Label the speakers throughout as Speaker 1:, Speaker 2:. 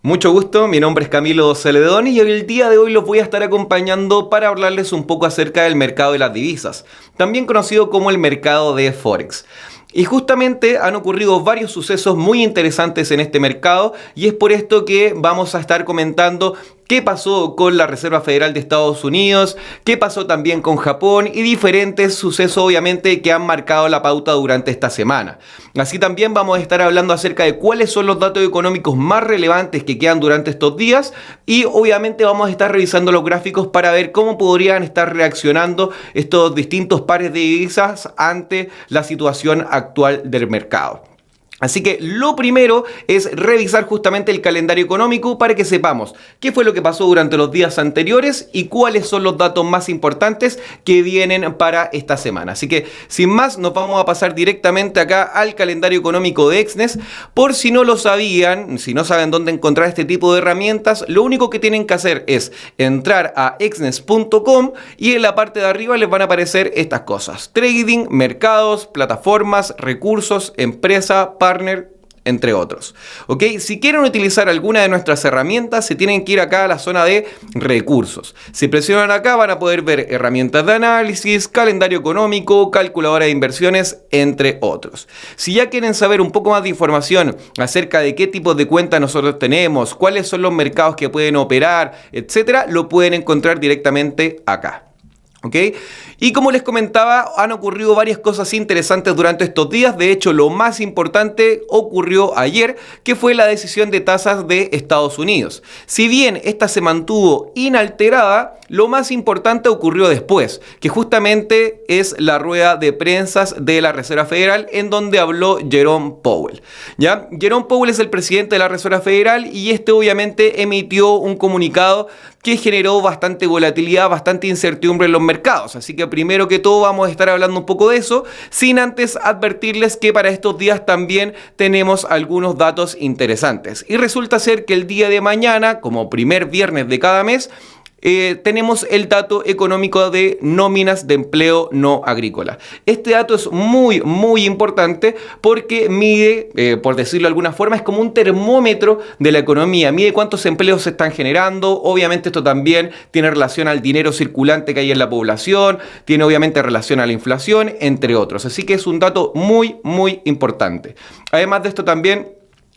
Speaker 1: Mucho gusto, mi nombre es Camilo Celedón y el día de hoy los voy a estar acompañando para hablarles un poco acerca del mercado de las divisas, también conocido como el mercado de Forex. Y justamente han ocurrido varios sucesos muy interesantes en este mercado y es por esto que vamos a estar comentando qué pasó con la Reserva Federal de Estados Unidos, qué pasó también con Japón y diferentes sucesos obviamente que han marcado la pauta durante esta semana. Así también vamos a estar hablando acerca de cuáles son los datos económicos más relevantes que quedan durante estos días y obviamente vamos a estar revisando los gráficos para ver cómo podrían estar reaccionando estos distintos pares de divisas ante la situación actual del mercado. Así que lo primero es revisar justamente el calendario económico para que sepamos qué fue lo que pasó durante los días anteriores y cuáles son los datos más importantes que vienen para esta semana. Así que sin más nos vamos a pasar directamente acá al calendario económico de Exnes. Por si no lo sabían, si no saben dónde encontrar este tipo de herramientas, lo único que tienen que hacer es entrar a exnes.com y en la parte de arriba les van a aparecer estas cosas: trading, mercados, plataformas, recursos, empresa, partner, entre otros. ¿Ok? Si quieren utilizar alguna de nuestras herramientas, se tienen que ir acá a la zona de recursos. Si presionan acá van a poder ver herramientas de análisis, calendario económico, calculadora de inversiones, entre otros. Si ya quieren saber un poco más de información acerca de qué tipos de cuentas nosotros tenemos, cuáles son los mercados que pueden operar, etcétera, lo pueden encontrar directamente acá. ¿Ok? Y como les comentaba, han ocurrido varias cosas interesantes durante estos días. De hecho, lo más importante ocurrió ayer, que fue la decisión de tasas de Estados Unidos. Si bien esta se mantuvo inalterada, lo más importante ocurrió después, que justamente es la rueda de prensas de la Reserva Federal, en donde habló Jerome Powell. ¿Ya? Jerome Powell es el presidente de la Reserva Federal y este obviamente emitió un comunicado que generó bastante volatilidad, bastante incertidumbre en los mercados. Así que primero que todo vamos a estar hablando un poco de eso, sin antes advertirles que para estos días también tenemos algunos datos interesantes. Y resulta ser que el día de mañana, como primer viernes de cada mes, tenemos el dato económico de nóminas de empleo no agrícola. Este dato es muy importante porque mide, por decirlo de alguna forma, es como un termómetro de la economía, mide cuántos empleos se están generando. Obviamente esto también tiene relación al dinero circulante que hay en la población, tiene obviamente relación a la inflación, entre otros. Así que es un dato muy importante. Además de esto también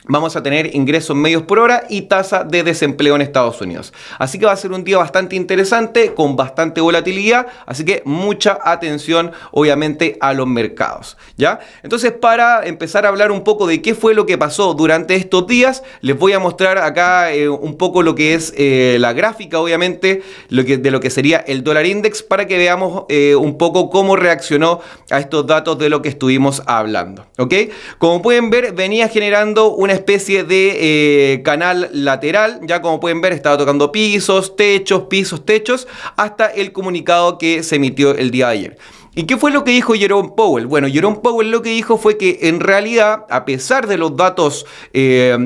Speaker 1: vamos a tener ingresos medios por hora y tasa de desempleo en Estados Unidos. Así que va a ser un día bastante interesante, con bastante volatilidad, así que mucha atención obviamente a los mercados, ¿ya? Entonces, para empezar a hablar un poco de qué fue lo que pasó durante estos días, les voy a mostrar acá un poco lo que es la gráfica, obviamente, de lo que sería el dólar index, para que veamos un poco cómo reaccionó a estos datos de lo que estuvimos hablando, ¿ok? Como pueden ver, venía generando una especie de canal lateral. Ya como pueden ver, estaba tocando pisos, techos, hasta el comunicado que se emitió el día de ayer. ¿Y qué fue lo que dijo Jerome Powell? Bueno, Jerome Powell lo que dijo fue que en realidad, a pesar de los datos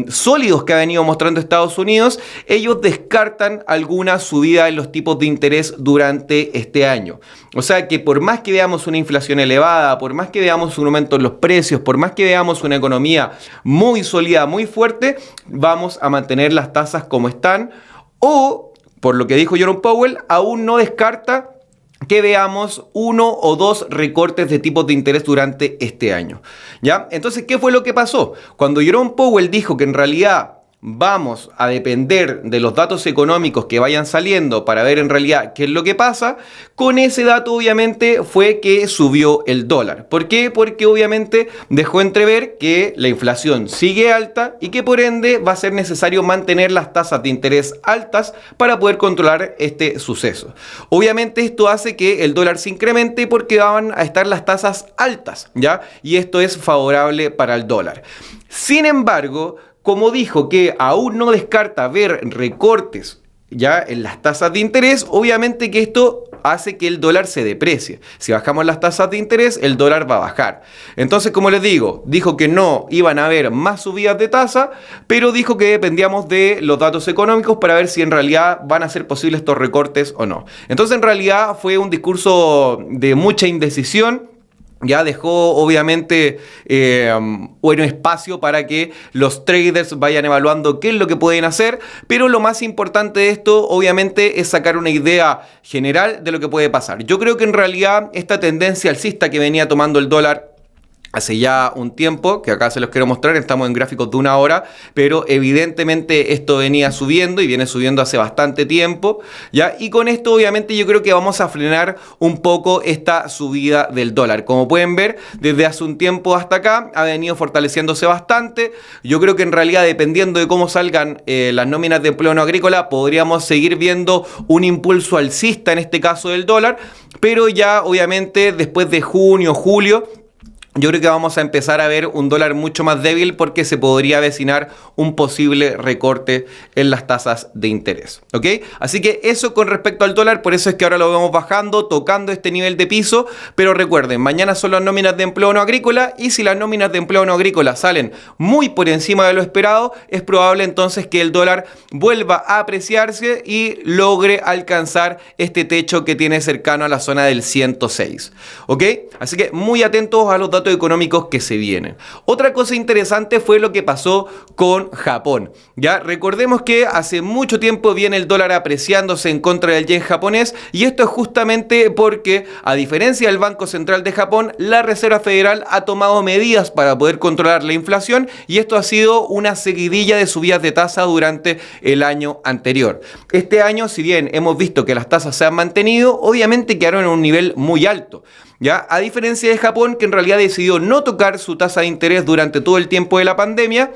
Speaker 1: sólidos que ha venido mostrando Estados Unidos, ellos descartan alguna subida en los tipos de interés durante este año. O sea que por más que veamos una inflación elevada, por más que veamos un aumento en los precios, por más que veamos una economía muy sólida, muy fuerte, vamos a mantener las tasas como están, o, por lo que dijo Jerome Powell, aún no descarta que veamos 1 o 2 recortes de tipos de interés durante este año, ¿ya? Entonces, ¿qué fue lo que pasó? Cuando Jerome Powell dijo que en realidad vamos a depender de los datos económicos que vayan saliendo para ver en realidad qué es lo que pasa, con ese dato obviamente fue que subió el dólar. ¿Por qué? Porque obviamente dejó entrever que la inflación sigue alta y que por ende va a ser necesario mantener las tasas de interés altas para poder controlar este suceso. Obviamente esto hace que el dólar se incremente porque van a estar las tasas altas, ¿ya? Y esto es favorable para el dólar. Sin embargo, como dijo que aún no descarta ver recortes ya en las tasas de interés, obviamente que esto hace que el dólar se deprecie. Si bajamos las tasas de interés, el dólar va a bajar. Entonces, como les digo, dijo que no iban a haber más subidas de tasa, pero dijo que dependíamos de los datos económicos para ver si en realidad van a ser posibles estos recortes o no. Entonces, en realidad fue un discurso de mucha indecisión. Ya dejó obviamente bueno espacio para que los traders vayan evaluando qué es lo que pueden hacer, pero lo más importante de esto obviamente es sacar una idea general de lo que puede pasar. Yo creo que en realidad esta tendencia alcista que venía tomando el dólar hace ya un tiempo, que acá se los quiero mostrar, estamos en gráficos de 1 hora, pero evidentemente esto venía subiendo y viene subiendo hace bastante tiempo, ¿ya? Y con esto obviamente yo creo que vamos a frenar un poco esta subida del dólar. Como pueden ver, desde hace un tiempo hasta acá ha venido fortaleciéndose bastante. Yo creo que en realidad, dependiendo de cómo salgan las nóminas de empleo no agrícola, podríamos seguir viendo un impulso alcista en este caso del dólar, pero ya obviamente después de junio, julio, yo creo que vamos a empezar a ver un dólar mucho más débil porque se podría avecinar un posible recorte en las tasas de interés, ¿ok? Así que eso con respecto al dólar, por eso es que ahora lo vemos bajando, tocando este nivel de piso, pero recuerden, mañana son las nóminas de empleo no agrícola y si las nóminas de empleo no agrícola salen muy por encima de lo esperado, es probable entonces que el dólar vuelva a apreciarse y logre alcanzar este techo que tiene cercano a la zona del 106, ¿ok? Así que muy atentos a los datos económicos que se vienen. Otra cosa interesante fue lo que pasó con Japón. Ya recordemos que hace mucho tiempo viene el dólar apreciándose en contra del yen japonés y esto es justamente porque, a diferencia del Banco Central de Japón, la Reserva Federal ha tomado medidas para poder controlar la inflación y esto ha sido una seguidilla de subidas de tasa durante el año anterior. Este año, si bien hemos visto que las tasas se han mantenido, obviamente quedaron en un nivel muy alto. ¿Ya? A diferencia de Japón, que en realidad decidió no tocar su tasa de interés durante todo el tiempo de la pandemia,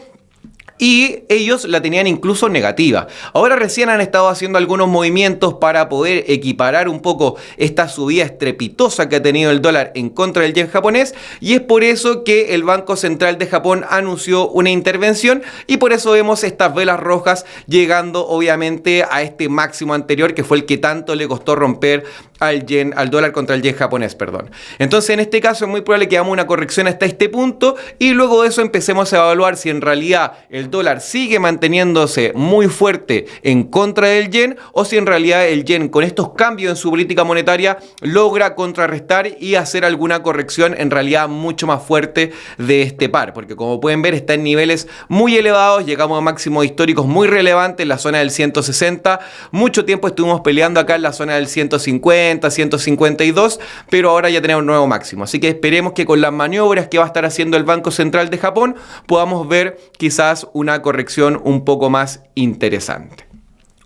Speaker 1: y ellos la tenían incluso negativa. Ahora recién han estado haciendo algunos movimientos para poder equiparar un poco esta subida estrepitosa que ha tenido el dólar en contra del yen japonés, y es por eso que el Banco Central de Japón anunció una intervención y por eso vemos estas velas rojas llegando obviamente a este máximo anterior que fue el que tanto le costó romper al dólar contra el yen japonés, perdón. Entonces en este caso es muy probable que hagamos una corrección hasta este punto y luego de eso empecemos a evaluar si en realidad el dólar sigue manteniéndose muy fuerte en contra del yen o si en realidad el yen con estos cambios en su política monetaria logra contrarrestar y hacer alguna corrección en realidad mucho más fuerte de este par, porque como pueden ver está en niveles muy elevados, llegamos a máximos históricos muy relevantes en la zona del 160, mucho tiempo estuvimos peleando acá en la zona del 150, 152, pero ahora ya tenemos un nuevo máximo, así que esperemos que con las maniobras que va a estar haciendo el Banco Central de Japón podamos ver quizás una corrección un poco más interesante.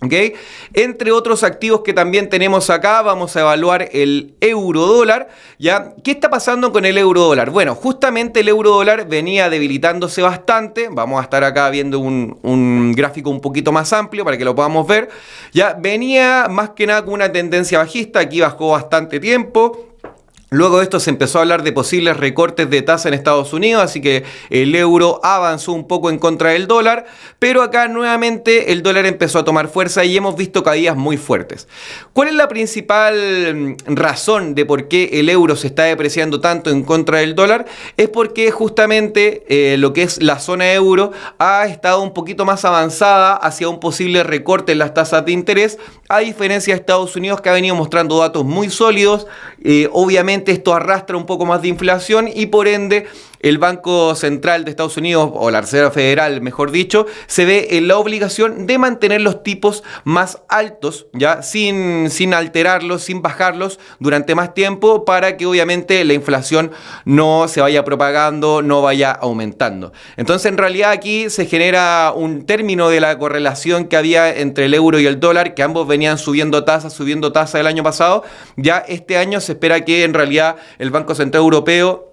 Speaker 1: ¿Okay? Entre otros activos que también tenemos acá, vamos a evaluar el euro dólar. ¿Ya? ¿Qué está pasando con el euro dólar? Bueno, justamente el euro dólar venía debilitándose bastante. Vamos a estar acá viendo un gráfico un poquito más amplio para que lo podamos ver. Ya venía más que nada con una tendencia bajista, aquí bajó bastante tiempo. Luego de esto se empezó a hablar de posibles recortes de tasa en Estados Unidos, así que el euro avanzó un poco en contra del dólar, pero acá nuevamente el dólar empezó a tomar fuerza y hemos visto caídas muy fuertes. ¿Cuál es la principal razón de por qué el euro se está depreciando tanto en contra del dólar? Es porque justamente lo que es la zona euro ha estado un poquito más avanzada hacia un posible recorte en las tasas de interés, a diferencia de Estados Unidos que ha venido mostrando datos muy sólidos. Obviamente esto arrastra un poco más de inflación y por ende el Banco Central de Estados Unidos, o la Reserva Federal, mejor dicho, se ve en la obligación de mantener los tipos más altos, ya sin alterarlos, sin bajarlos durante más tiempo para que obviamente la inflación no se vaya propagando, no vaya aumentando. Entonces en realidad aquí se genera un término de la correlación que había entre el euro y el dólar, que ambos venían subiendo tasa el año pasado. Ya este año se espera que en realidad el Banco Central Europeo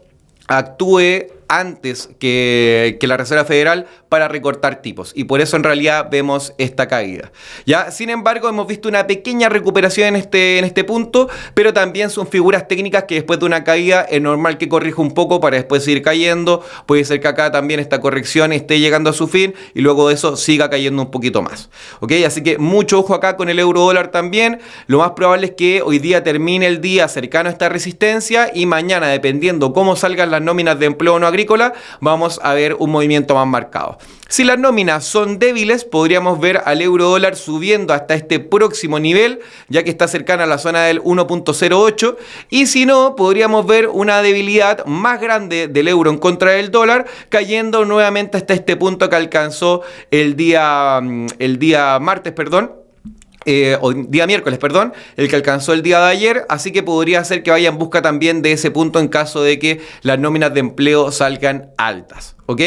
Speaker 1: actúe antes que la Reserva Federal para recortar tipos y por eso en realidad vemos esta caída. Ya, sin embargo, hemos visto una pequeña recuperación en este punto, pero también son figuras técnicas que después de una caída es normal que corrija un poco para después seguir cayendo. Puede ser que acá también esta corrección esté llegando a su fin y luego de eso siga cayendo un poquito más. ¿Ok? Así que mucho ojo acá con el euro dólar también. Lo más probable es que hoy día termine el día cercano a esta resistencia y mañana, dependiendo cómo salgan las nóminas de empleo no agrícola, agrícola, vamos a ver un movimiento más marcado. Si las nóminas son débiles, podríamos ver al euro dólar subiendo hasta este próximo nivel, ya que está cercana a la zona del 1.08, y si no, podríamos ver una debilidad más grande del euro en contra del dólar, cayendo nuevamente hasta este punto que alcanzó el día martes, o día miércoles, el que alcanzó el día de ayer, así que podría ser que vaya en busca también de ese punto en caso de que las nóminas de empleo salgan altas, ¿ok?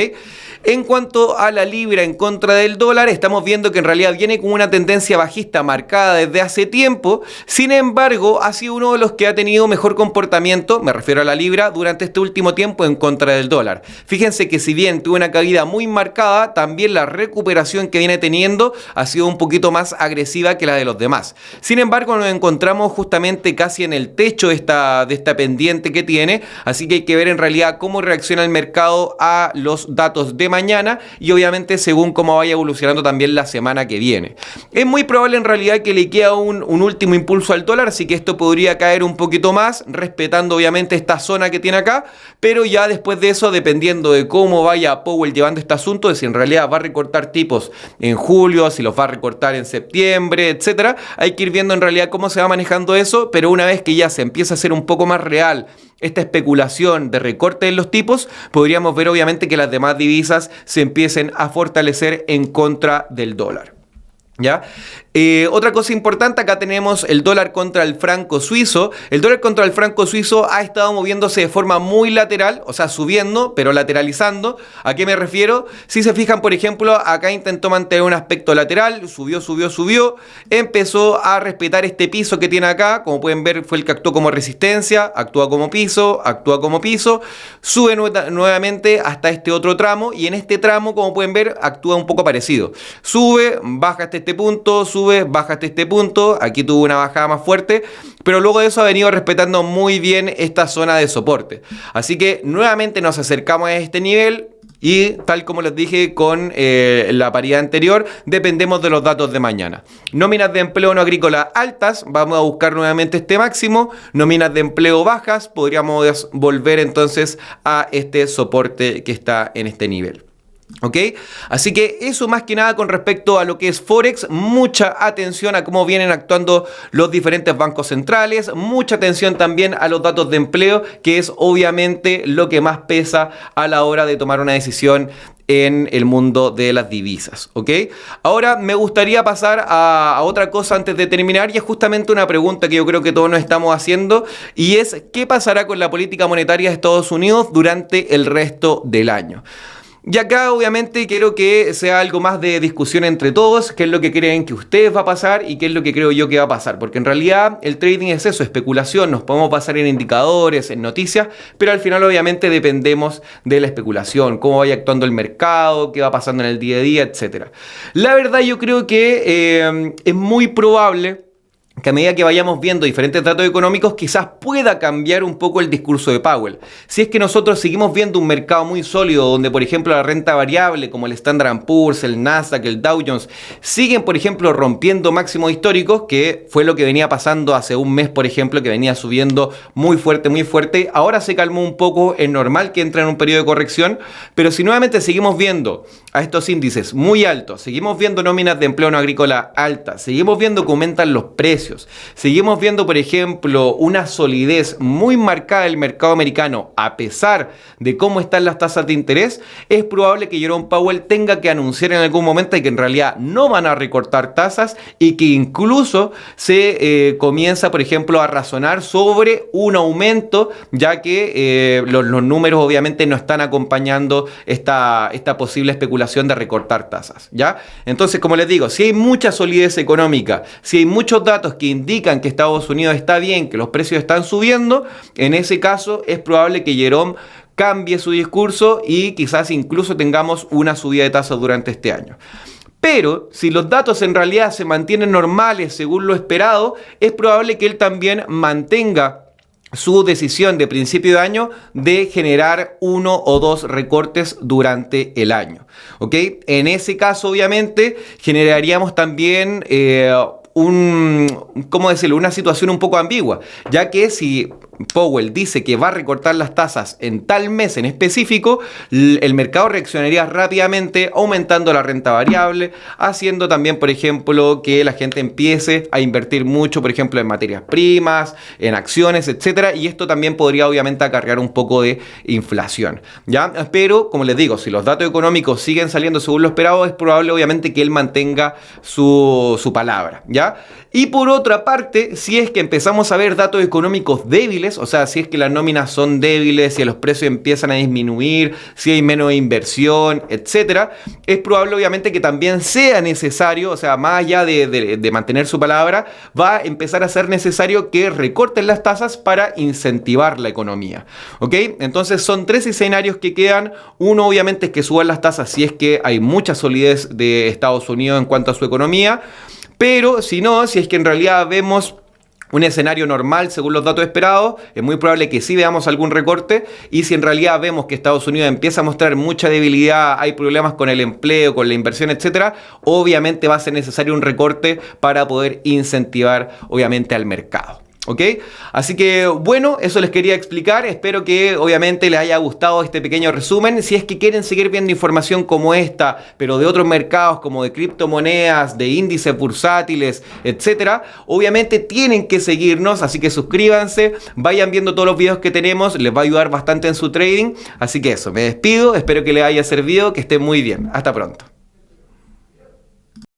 Speaker 1: En cuanto a la libra en contra del dólar, estamos viendo que en realidad viene con una tendencia bajista marcada desde hace tiempo. Sin embargo, ha sido uno de los que ha tenido mejor comportamiento, me refiero a la libra, durante este último tiempo en contra del dólar. Fíjense que si bien tuvo una caída muy marcada, también la recuperación que viene teniendo ha sido un poquito más agresiva que la de los demás. Sin embargo, nos encontramos justamente casi en el techo de esta pendiente que tiene, así que hay que ver en realidad cómo reacciona el mercado a los datos de mañana y obviamente según cómo vaya evolucionando también la semana que viene. Es muy probable en realidad que le quede un último impulso al dólar, así que esto podría caer un poquito más, respetando obviamente esta zona que tiene acá, pero ya después de eso, dependiendo de cómo vaya Powell llevando este asunto, de si en realidad va a recortar tipos en julio, si los va a recortar en septiembre, etcétera, hay que ir viendo en realidad cómo se va manejando eso, pero una vez que ya se empieza a hacer un poco más real esta especulación de recorte en los tipos, podríamos ver obviamente que las demás divisas se empiecen a fortalecer en contra del dólar. ¿Ya? Otra cosa importante, acá tenemos el dólar contra el franco suizo. El dólar contra el franco suizo ha estado moviéndose de forma muy lateral, o sea, subiendo, pero lateralizando. ¿A qué me refiero? Si se fijan, por ejemplo, acá intentó mantener un aspecto lateral, subió, empezó a respetar este piso que tiene acá, como pueden ver fue el que actuó como resistencia, actúa como piso, sube nuevamente hasta este otro tramo, y en este tramo, como pueden ver, actúa un poco parecido. Sube, baja hasta este punto, sube, baja hasta este punto, aquí tuvo una bajada más fuerte, pero luego de eso ha venido respetando muy bien esta zona de soporte. Así que nuevamente nos acercamos a este nivel y tal como les dije con la paridad anterior, dependemos de los datos de mañana. Nóminas de empleo no agrícola altas, vamos a buscar nuevamente este máximo. Nóminas de empleo bajas, podríamos volver entonces a este soporte que está en este nivel. ¿Ok? Así que eso más que nada con respecto a lo que es Forex. Mucha atención a cómo vienen actuando los diferentes bancos centrales, mucha atención también a los datos de empleo, que es obviamente lo que más pesa a la hora de tomar una decisión en el mundo de las divisas, ¿ok? Ahora me gustaría pasar a otra cosa antes de terminar, y es justamente una pregunta que yo creo que todos nos estamos haciendo, y es ¿qué pasará con la política monetaria de Estados Unidos durante el resto del año? Y acá obviamente quiero que sea algo más de discusión entre todos, qué es lo que creen que ustedes va a pasar y qué es lo que creo yo que va a pasar, porque en realidad el trading es eso, especulación, nos podemos basar en indicadores, en noticias, pero al final obviamente dependemos de la especulación, cómo vaya actuando el mercado, qué va pasando en el día a día, etc. La verdad yo creo que es muy probable que a medida que vayamos viendo diferentes datos económicos, quizás pueda cambiar un poco el discurso de Powell. Si es que nosotros seguimos viendo un mercado muy sólido, donde por ejemplo la renta variable, como el Standard & Poor's, el Nasdaq, el Dow Jones, siguen por ejemplo rompiendo máximos históricos, que fue lo que venía pasando hace un mes, por ejemplo, que venía subiendo muy fuerte, ahora se calmó un poco, es normal que entre en un periodo de corrección, pero si nuevamente seguimos viendo a estos índices muy altos, seguimos viendo nóminas de empleo no agrícola altas, seguimos viendo que aumentan los precios, seguimos viendo, por ejemplo, una solidez muy marcada del mercado americano a pesar de cómo están las tasas de interés, es probable que Jerome Powell tenga que anunciar en algún momento que en realidad no van a recortar tasas y que incluso se comienza, por ejemplo, a razonar sobre un aumento, ya que los números obviamente no están acompañando esta posible especulación de recortar tasas, ¿ya? Entonces, como les digo, si hay mucha solidez económica, si hay muchos datos que indican que Estados Unidos está bien, que los precios están subiendo, en ese caso es probable que Jerome cambie su discurso y quizás incluso tengamos una subida de tasas durante este año. Pero si los datos en realidad se mantienen normales según lo esperado, es probable que él también mantenga su decisión de principio de año de generar 1 o 2 recortes durante el año, ¿ok? En ese caso, obviamente, generaríamos también ¿cómo decirlo? Una situación un poco ambigua, ya que si Powell dice que va a recortar las tasas en tal mes en específico, el mercado reaccionaría rápidamente aumentando la renta variable, haciendo también, por ejemplo, que la gente empiece a invertir mucho, por ejemplo, en materias primas, en acciones, etcétera, y esto también podría obviamente acarrear un poco de inflación, ¿ya? Pero, como les digo, si los datos económicos siguen saliendo según lo esperado, es probable obviamente que él mantenga su palabra, ¿ya? Y por otra parte, si es que empezamos a ver datos económicos débiles, o sea, si es que las nóminas son débiles, si los precios empiezan a disminuir, si hay menos inversión, etcétera, es probable obviamente que también sea necesario, o sea, más allá de mantener su palabra, va a empezar a ser necesario que recorten las tasas para incentivar la economía, ¿ok? Entonces son 3 escenarios que quedan. Uno obviamente es que suban las tasas si es que hay mucha solidez de Estados Unidos en cuanto a su economía. Pero si no, si es que en realidad vemos un escenario normal según los datos esperados, es muy probable que sí veamos algún recorte. Y si en realidad vemos que Estados Unidos empieza a mostrar mucha debilidad, hay problemas con el empleo, con la inversión, etcétera, obviamente va a ser necesario un recorte para poder incentivar obviamente al mercado. ¿Ok? Así que bueno, eso les quería explicar. Espero que obviamente les haya gustado este pequeño resumen. Si es que quieren seguir viendo información como esta, pero de otros mercados como de criptomonedas, de índices bursátiles, etcétera, obviamente tienen que seguirnos. Así que suscríbanse, vayan viendo todos los videos que tenemos, les va a ayudar bastante en su trading. Así que eso, me despido, espero que les haya servido, que estén muy bien. Hasta pronto.